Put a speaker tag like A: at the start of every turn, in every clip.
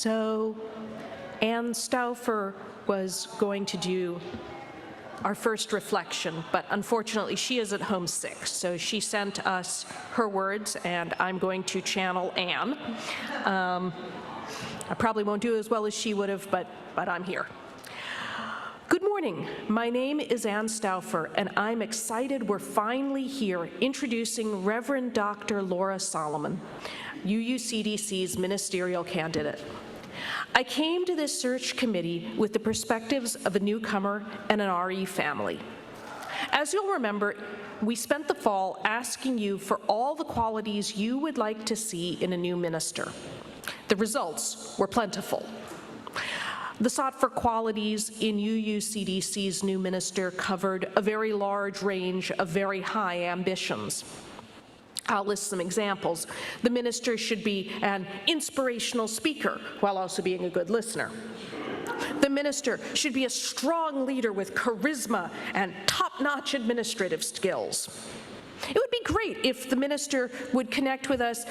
A: So Ann Stauffer was going to do our first reflection, but unfortunately she is at home sick, so she sent us her words, and I'm going to channel Ann. I probably won't do as well as she would have, but I'm here. Good morning. My name is Ann Stauffer, and I'm excited we're finally here introducing Reverend Dr. Laura Solomon, UUCDC's ministerial candidate. I came to this search committee with the perspectives of a newcomer and an RE family. As you'll remember, we spent the fall asking you for all the qualities you would like to see in a new minister. The results were plentiful. The sought-for qualities in UUCDC's new minister covered a very large range of very high ambitions. I'll list some examples. The minister should be an inspirational speaker while also being a good listener. The minister should be a strong leader with charisma and top-notch administrative skills. It would be great if the minister would connect us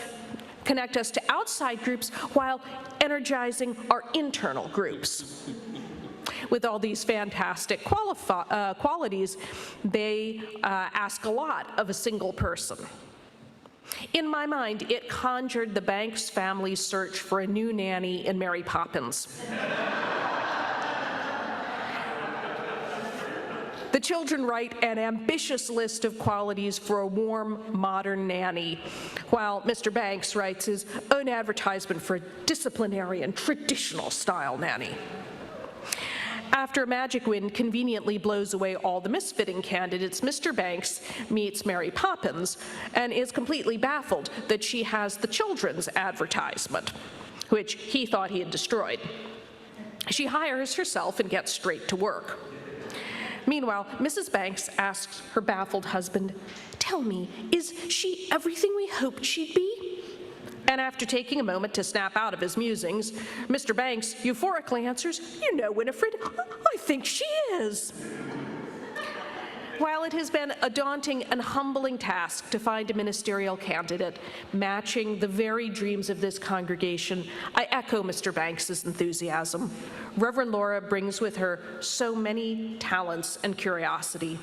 A: to outside groups while energizing our internal groups. With all these fantastic qualities, they ask a lot of a single person. In my mind, it conjured the Banks family's search for a new nanny in Mary Poppins. The children write an ambitious list of qualities for a warm, modern nanny, while Mr. Banks writes his own advertisement for a disciplinarian, traditional-style nanny. After a magic wind conveniently blows away all the misfitting candidates, Mr. Banks meets Mary Poppins and is completely baffled that she has the children's advertisement, which he thought he had destroyed. She hires herself and gets straight to work. Meanwhile, Mrs. Banks asks her baffled husband, "Tell me, is she everything we hoped she'd be?" And after taking a moment to snap out of his musings, Mr. Banks euphorically answers, "You know, Winifred, I think she is." While it has been a daunting and humbling task to find a ministerial candidate matching the very dreams of this congregation, I echo Mr. Banks's enthusiasm. Reverend Laura brings with her so many talents and curiosity.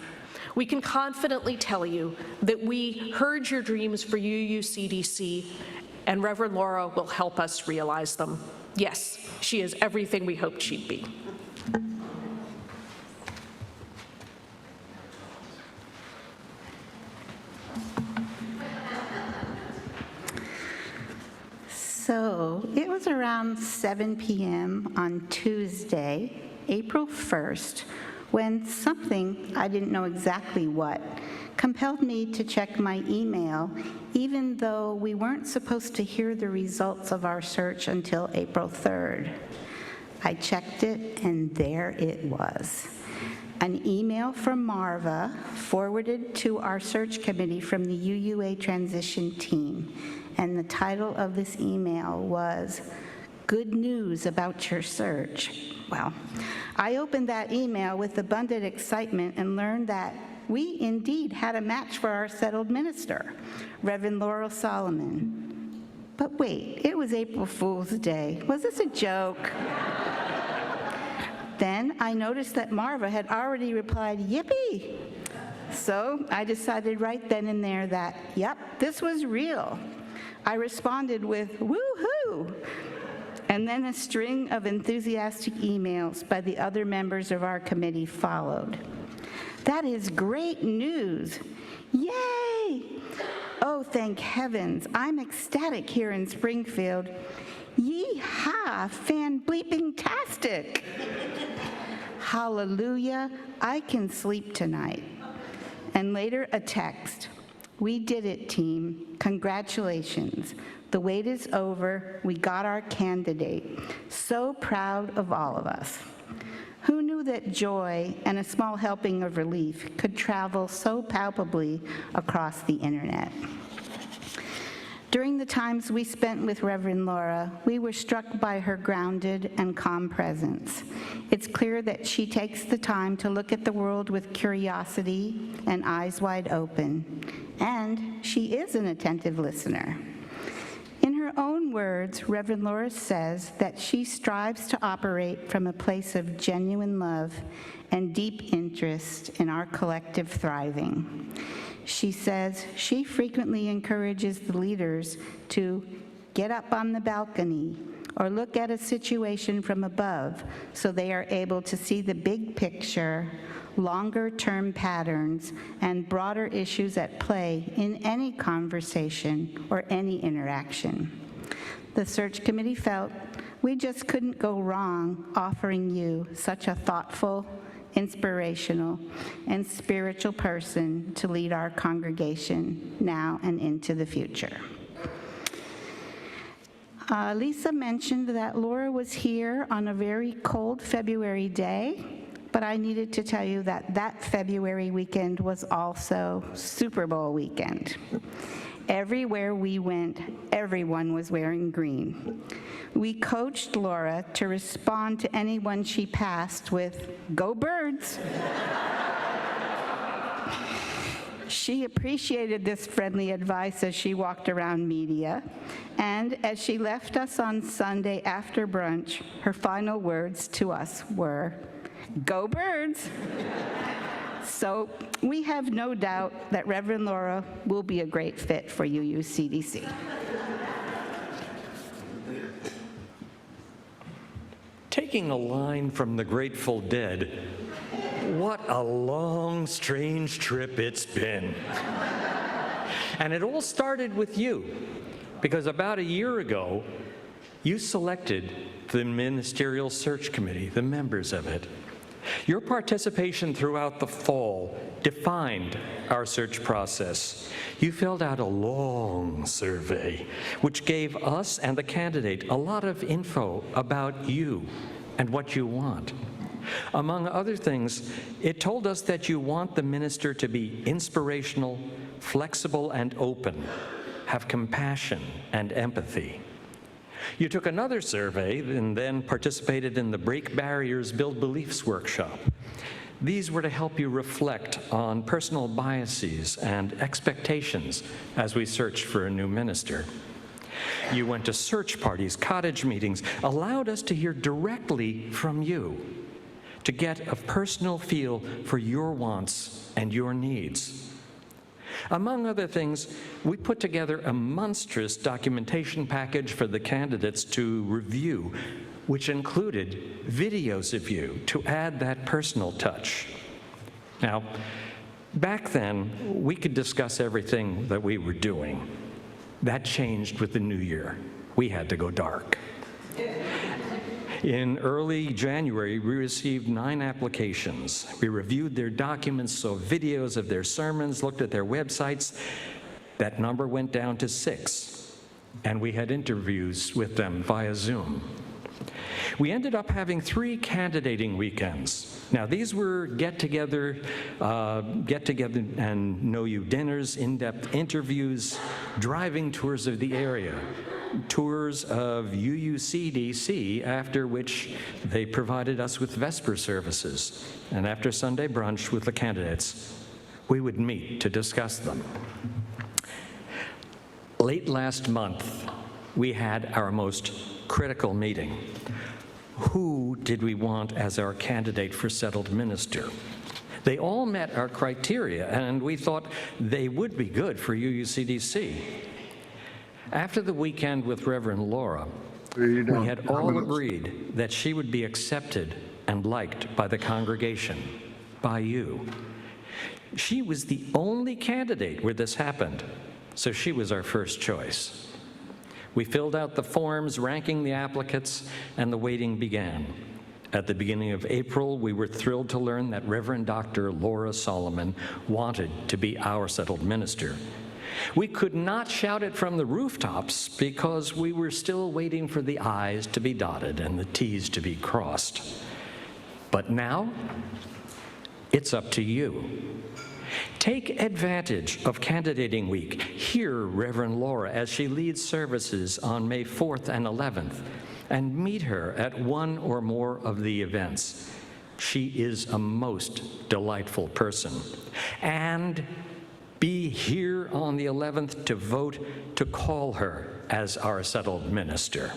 A: We can confidently tell you that we heard your dreams for UUCDC, and Reverend Laura will help us realize them. Yes, she is everything we hoped she'd be.
B: So it was around 7 p.m. on Tuesday, April 1st, when something, I didn't know exactly what, compelled me to check my email, even though we weren't supposed to hear the results of our search until April 3rd. I checked it, and there it was. An email from Marva forwarded to our search committee from the UUA transition team, and the title of this email was, "Good news about your search." Well, I opened that email with abundant excitement and learned that we indeed had a match for our settled minister, Reverend Laura Solomon. But wait, it was April Fool's Day. Was this a joke? Then I noticed that Marva had already replied, "Yippee!" So I decided right then and there that, yep, this was real. I responded with, "Woo-hoo!" And then a string of enthusiastic emails by the other members of our committee followed. "That is great news. Yay! Oh, thank heavens. I'm ecstatic here in Springfield. Yee-haw, fan-bleeping-tastic. Hallelujah, I can sleep tonight." And later a text. "We did it, team. Congratulations. The wait is over. We got our candidate. So proud of all of us." Who knew that joy and a small helping of relief could travel so palpably across the internet? During the times we spent with Reverend Laura, we were struck by her grounded and calm presence. It's clear that she takes the time to look at the world with curiosity and eyes wide open, and she is an attentive listener. In her own words, Reverend Laura says that she strives to operate from a place of genuine love and deep interest in our collective thriving. She says she frequently encourages the leaders to get up on the balcony or look at a situation from above so they are able to see the big picture, longer-term patterns, and broader issues at play in any conversation or any interaction. The search committee felt we just couldn't go wrong offering you such a thoughtful, inspirational, and spiritual person to lead our congregation now and into the future. Lisa mentioned that Laura was here on a very cold February day, but I needed to tell you that that February weekend was also Super Bowl weekend. Everywhere we went, everyone was wearing green. We coached Laura to respond to anyone she passed with, "Go Birds!" She appreciated this friendly advice as she walked around media, and as she left us on Sunday after brunch, her final words to us were, "Go Birds!" So we have no doubt that Reverend Laura will be a great fit for UUCDC.
C: Taking a line from the Grateful Dead, what a long, strange trip it's been. And it all started with you, because about a year ago, you selected the Ministerial Search Committee, the members of it. Your participation throughout the fall defined our search process. You filled out a long survey, which gave us and the candidate a lot of info about you and what you want. Among other things, it told us that you want the minister to be inspirational, flexible, and open, have compassion and empathy. You took another survey and then participated in the Break Barriers, Build Beliefs workshop. These were to help you reflect on personal biases and expectations as we searched for a new minister. You went to search parties, cottage meetings, allowed us to hear directly from you, to get a personal feel for your wants and your needs. Among other things, we put together a monstrous documentation package for the candidates to review, which included videos of you to add that personal touch. Now, back then, we could discuss everything that we were doing. That changed with the new year. We had to go dark. In early January, we received 9 applications. We reviewed their documents, saw videos of their sermons, looked at their websites. That number went down to 6, and we had interviews with them via Zoom. We ended up having 3 candidating weekends. Now, these were get-together and know-you dinners, in-depth interviews, driving tours of the area, tours of UUCDC, after which they provided us with Vesper services. And after Sunday brunch with the candidates, we would meet to discuss them. Late last month, we had our most critical meeting. Who did we want as our candidate for settled minister? They all met our criteria, and we thought they would be good for UUCDC. After the weekend with Reverend Laura, we had all agreed that she would be accepted and liked by the congregation, by you. She was the only candidate where this happened, so she was our first choice. We filled out the forms, ranking the applicants, and the waiting began. At the beginning of April, we were thrilled to learn that Reverend Dr. Laura Solomon wanted to be our settled minister. We could not shout it from the rooftops because we were still waiting for the I's to be dotted and the T's to be crossed. But now, it's up to you. Take advantage of candidating week. Hear Reverend Laura as she leads services on May 4th and 11th, and meet her at one or more of the events. She is a most delightful person. And be here on the 11th to vote to call her as our settled minister.